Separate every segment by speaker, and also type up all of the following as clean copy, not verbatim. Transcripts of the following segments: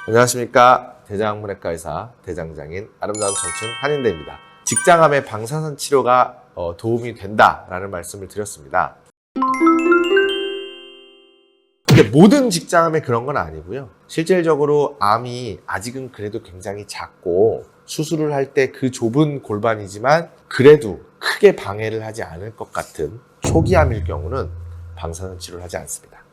Speaker 1: 안녕하십니까. 대장문외과 의사 대장장인 아름다운 청춘 한인대입니다. 직장암의 방사선 치료가 도움이 된다라는 말씀을 드렸습니다. 근데 모든 직장암에 그런 건 아니고요. 실질적으로 암이 아직은 그래도 굉장히 작고 수술을 할 때 그 좁은 골반이지만 그래도 크게 방해를 하지 않을 것 같은 초기암일 경우는 방사선 치료를 하지 않습니다.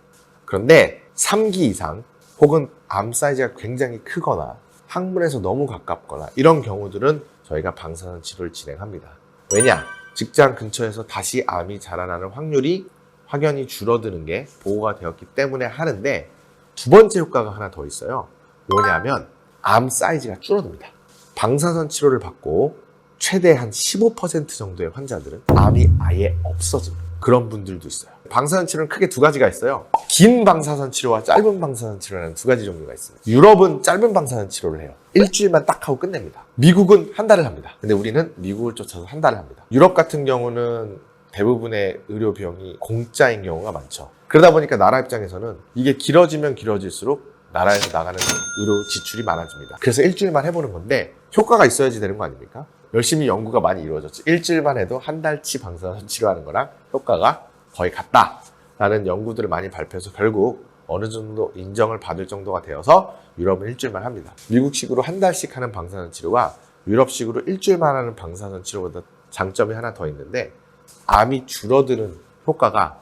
Speaker 1: 그런데 3기 이상 혹은 암 사이즈가 굉장히 크거나 항문에서 너무 가깝거나 이런 경우들은 저희가 방사선 치료를 진행합니다. 왜냐? 직장 근처에서 다시 암이 자라나는 확률이 확연히 줄어드는 게 보고가 되었기 때문에 하는데, 두 번째 효과가 하나 더 있어요. 뭐냐면 암 사이즈가 줄어듭니다. 방사선 치료를 받고 최대 한 15% 정도의 환자들은 암이 아예 없어집니다. 그런 분들도 있어요. 방사선 치료는 크게 두 가지가 있어요. 긴 방사선 치료와 짧은 방사선 치료라는 두 가지 종류가 있습니다. 유럽은 짧은 방사선 치료를 해요. 일주일만 딱 하고 끝냅니다. 미국은 한 달을 합니다. 근데 우리는 미국을 쫓아서 한 달을 합니다. 유럽 같은 경우는 대부분의 의료 비용이 공짜인 경우가 많죠. 그러다 보니까 나라 입장에서는 이게 길어지면 길어질수록 나라에서 나가는 의료 지출이 많아집니다. 그래서 일주일만 해보는 건데 효과가 있어야지 되는 거 아닙니까? 열심히 연구가 많이 이루어졌죠. 일주일만 해도 한 달치 방사선 치료하는 거랑 효과가 거의 같다라는 연구들을 많이 발표해서 결국 어느 정도 인정을 받을 정도가 되어서 유럽은 일주일만 합니다. 미국식으로 한 달씩 하는 방사선 치료와 유럽식으로 일주일만 하는 방사선 치료보다 장점이 하나 더 있는데, 암이 줄어드는 효과가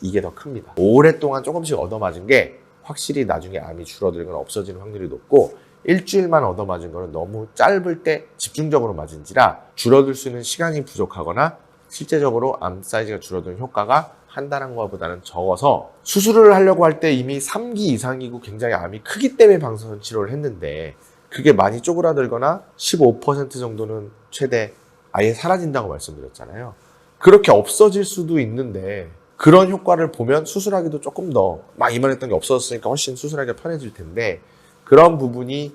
Speaker 1: 이게 더 큽니다. 오랫동안 조금씩 얻어맞은 게 확실히 나중에 암이 줄어들거나 없어지는 확률이 높고, 일주일만 얻어맞은 거는 너무 짧을 때 집중적으로 맞은지라 줄어들 수 있는 시간이 부족하거나 실제적으로 암 사이즈가 줄어드는 효과가 한 달 한 거보다는 적어서, 수술을 하려고 할 때 이미 3기 이상이고 굉장히 암이 크기 때문에 방사선 치료를 했는데 그게 많이 쪼그라들거나 15% 정도는 최대 아예 사라진다고 말씀드렸잖아요. 그렇게 없어질 수도 있는데 그런 효과를 보면 수술하기도 조금 더 막 이만했던 게 없어졌으니까 훨씬 수술하기가 편해질 텐데, 그런 부분이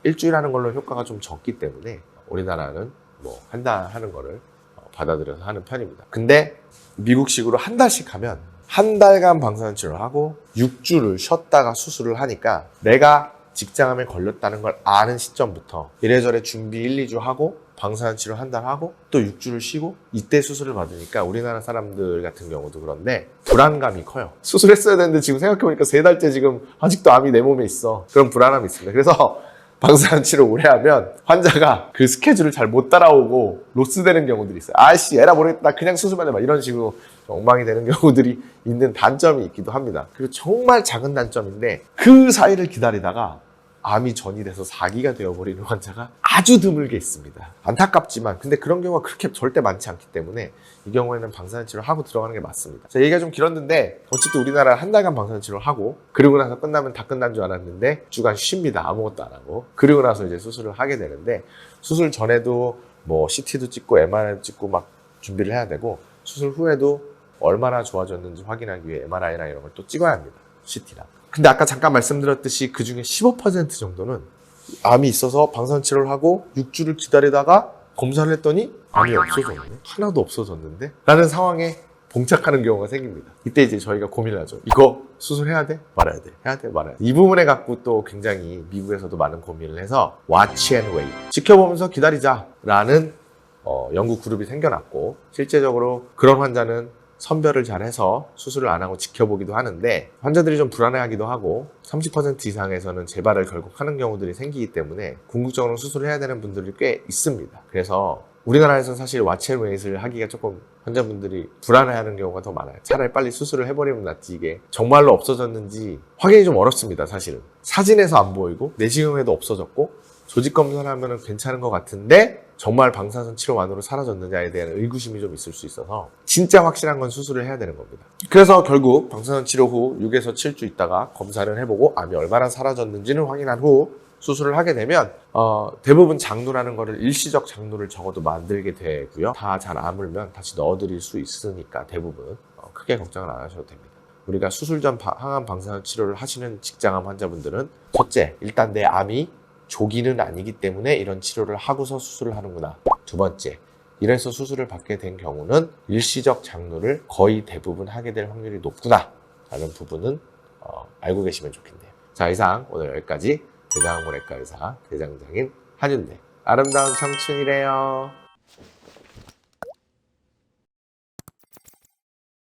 Speaker 1: 일주일 하는 걸로 효과가 좀 적기 때문에 우리나라는 뭐 한 달 하는 거를 받아들여서 하는 편입니다. 근데 미국식으로 한 달씩 하면 한 달간 방사선 치료를 하고 6주를 쉬었다가 수술을 하니까 내가 직장암에 걸렸다는 걸 아는 시점부터 이래저래 준비 1, 2주 하고 방사선 치료 한 달 하고 또 6주를 쉬고 이때 수술을 받으니까 우리나라 사람들 같은 경우도 그런데 불안감이 커요. 수술했어야 되는데 지금 생각해보니까 3달째 지금 아직도 암이 내 몸에 있어. 그런 불안함이 있습니다. 그래서 방사선 치료 오래 하면 환자가 그 스케줄을 잘 못 따라오고 로스되는 경우들이 있어요. 아이씨 에라 모르겠다, 나 그냥 수술만 해봐, 이런 식으로 엉망이 되는 경우들이 있는 단점이 있기도 합니다. 그리고 정말 작은 단점인데 그 사이를 기다리다가 암이 전이돼서 4기가 되어버리는 환자가 아주 드물게 있습니다. 안타깝지만 근데 그런 경우가 그렇게 절대 많지 않기 때문에 이 경우에는 방사선 치료를 하고 들어가는 게 맞습니다. 자, 얘기가 좀 길었는데 어쨌든 우리나라 한 달간 방사선 치료를 하고 그리고 나서 끝나면 다 끝난 줄 알았는데 주간 쉽니다. 아무것도 안 하고. 그리고 나서 이제 수술을 하게 되는데, 수술 전에도 뭐 CT도 찍고 MRI도 찍고 막 준비를 해야 되고, 수술 후에도 얼마나 좋아졌는지 확인하기 위해 MRI나 이런 걸 또 찍어야 합니다. CT랑. 근데 아까 잠깐 말씀드렸듯이 그 중에 15% 정도는 암이 있어서 방사선 치료를 하고 6주를 기다리다가 검사를 했더니 암이 없어졌네? 하나도 없어졌는데? 라는 상황에 봉착하는 경우가 생깁니다. 이때 이제 저희가 고민을 하죠. 이거 수술해야 돼? 말아야 돼? 해야 돼? 말아야 돼? 이 부분에 갖고 또 굉장히 미국에서도 많은 고민을 해서 Watch and Wait, 지켜보면서 기다리자 라는 연구 그룹이 생겨났고, 실제적으로 그런 환자는 선별을 잘 해서 수술을 안 하고 지켜보기도 하는데 환자들이 좀 불안해하기도 하고 30% 이상에서는 재발을 결국 하는 경우들이 생기기 때문에 궁극적으로 수술을 해야 되는 분들이 꽤 있습니다. 그래서 우리나라에서는 사실 와치앤웨이트를 하기가 조금 환자분들이 불안해하는 경우가 더 많아요. 차라리 빨리 수술을 해버리면 낫지, 이게 정말로 없어졌는지 확인이 좀 어렵습니다. 사실은 사진에서 안 보이고 내시경에도 없어졌고 조직 검사를 하면 괜찮은 것 같은데 정말 방사선 치료만으로 사라졌느냐에 대한 의구심이 좀 있을 수 있어서 진짜 확실한 건 수술을 해야 되는 겁니다. 그래서 결국 방사선 치료 후 6에서 7주 있다가 검사를 해보고 암이 얼마나 사라졌는지를 확인한 후 수술을 하게 되면 대부분 장누라는 거를 일시적 장누를 적어도 만들게 되고요. 다 잘 아물면 다시 넣어드릴 수 있으니까 대부분 크게 걱정을 안 하셔도 됩니다. 우리가 수술 전 항암 방사선 치료를 하시는 직장암 환자분들은 첫째, 일단 내 암이 조기는 아니기 때문에 이런 치료를 하고서 수술을 하는구나. 두 번째, 이래서 수술을 받게 된 경우는 일시적 장누를 거의 대부분 하게 될 확률이 높구나 라는 부분은 알고 계시면 좋겠네요. 자, 이상 오늘 여기까지 대장학문외과 의사 대장장인 한윤대 아름다운 청춘이래요.